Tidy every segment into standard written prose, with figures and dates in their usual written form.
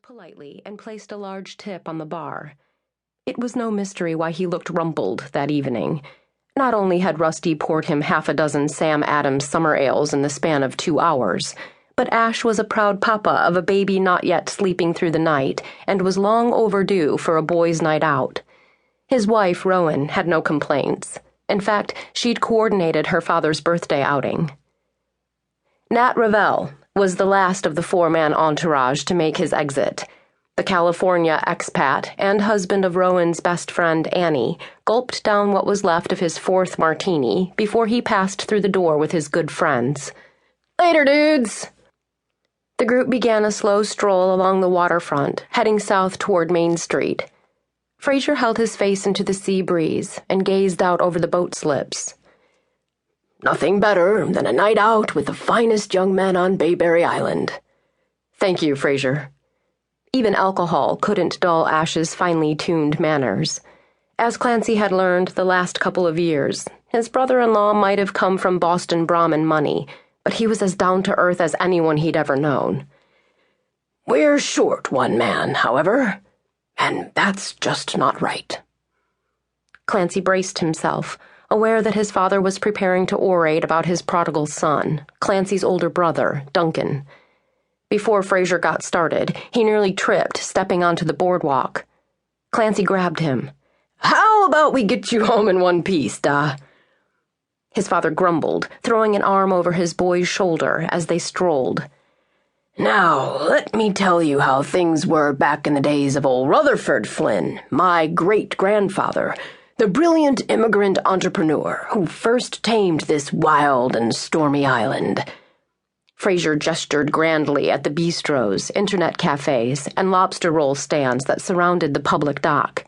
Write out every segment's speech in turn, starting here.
politely and placed a large tip on the bar. It was no mystery why he looked rumpled that evening. Not only had Rusty poured him half a dozen Sam Adams summer ales in the span of 2 hours, but Ash was a proud papa of a baby not yet sleeping through the night and was long overdue for a boys' night out. His wife, Rowan, had no complaints. In fact, she'd coordinated her father's birthday outing. Nat Ravel was the last of the four-man entourage to make his exit. The California expat and husband of Rowan's best friend, Annie, gulped down what was left of his fourth martini before he passed through the door with his good friends. "Later, dudes!" The group began a slow stroll along the waterfront, heading south toward Main Street. Fraser held his face into the sea breeze and gazed out over the boat slips. "Nothing better than a night out with the finest young men on Bayberry Island." "Thank you, Fraser." Even alcohol couldn't dull Ash's finely tuned manners. As Clancy had learned the last couple of years, his brother-in-law might have come from Boston Brahmin money, but he was as down-to-earth as anyone he'd ever known. "We're short one man, however, and that's just not right." Clancy braced himself, aware that his father was preparing to orate about his prodigal son, Clancy's older brother, Duncan. Before Fraser got started, he nearly tripped stepping onto the boardwalk. Clancy grabbed him. "How about we get you home in one piece, da?" His father grumbled, throwing an arm over his boy's shoulder as they strolled. "Now, let me tell you how things were back in the days of old Rutherford Flynn, my great-grandfather, the brilliant immigrant entrepreneur who first tamed this wild and stormy island." Fraser gestured grandly at the bistros, internet cafes, and lobster roll stands that surrounded the public dock.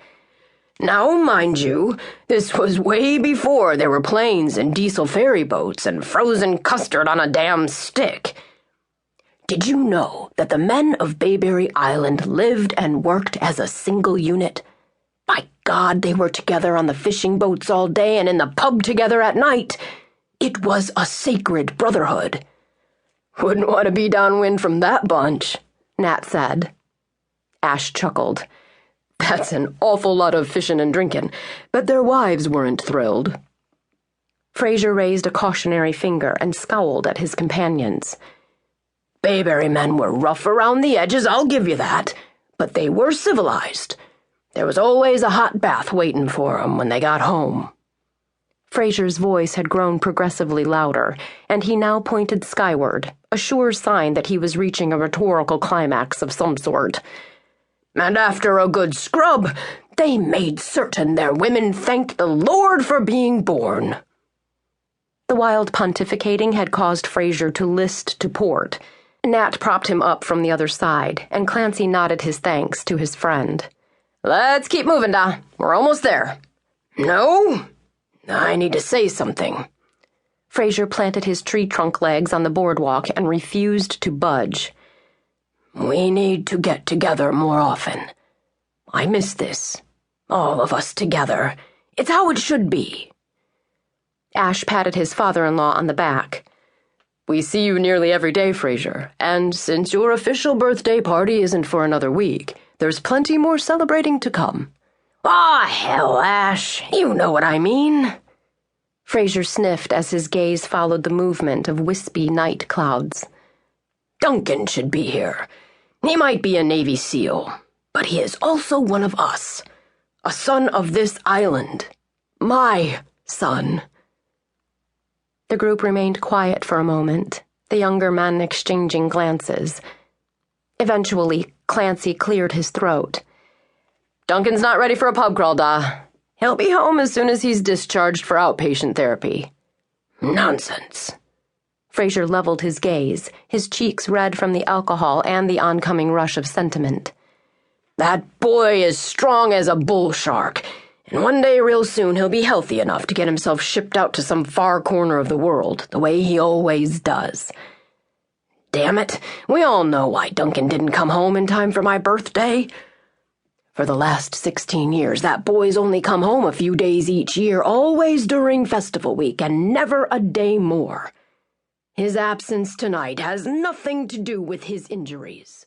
"Now, mind you, this was way before there were planes and diesel ferry boats and frozen custard on a damn stick. Did you know that the men of Bayberry Island lived and worked as a single unit? By God, they were together on the fishing boats all day and in the pub together at night. It was a sacred brotherhood." "Wouldn't want to be downwind from that bunch," Nat said. Ash chuckled. "That's an awful lot of fishin' and drinkin', but their wives weren't thrilled." Fraser raised a cautionary finger and scowled at his companions. "Bayberry men were rough around the edges, I'll give you that, but they were civilized. There was always a hot bath waitin' for 'em when they got home." Fraser's voice had grown progressively louder, and he now pointed skyward, a sure sign that he was reaching a rhetorical climax of some sort. "And after a good scrub, they made certain their women thanked the Lord for being born." The wild pontificating had caused Fraser to list to port. Nat propped him up from the other side, and Clancy nodded his thanks to his friend. "Let's keep moving, Da. We're almost there." "No, I need to say something." Fraser planted his tree trunk legs on the boardwalk and refused to budge. "We need to get together more often. I miss this. All of us together. It's how it should be." Ash patted his father-in-law on the back. "We see you nearly every day, Fraser, and since your official birthday party isn't for another week, there's plenty more celebrating to come." "Aw, hell, Ash, you know what I mean." Fraser sniffed as his gaze followed the movement of wispy night clouds. "Duncan should be here. He might be a Navy SEAL, but he is also one of us. A son of this island. My son." The group remained quiet for a moment, the younger men exchanging glances. Eventually, Clancy cleared his throat. "Duncan's not ready for a pub crawl, Da. He'll be home as soon as he's discharged for outpatient therapy." "Nonsense." Fraser leveled his gaze, his cheeks red from the alcohol and the oncoming rush of sentiment. "That boy is strong as a bull shark, and one day real soon he'll be healthy enough to get himself shipped out to some far corner of the world, the way he always does. Damn it, we all know why Duncan didn't come home in time for my birthday. For the last 16 years, that boy's only come home a few days each year, always during festival week, and never a day more. His absence tonight has nothing to do with his injuries."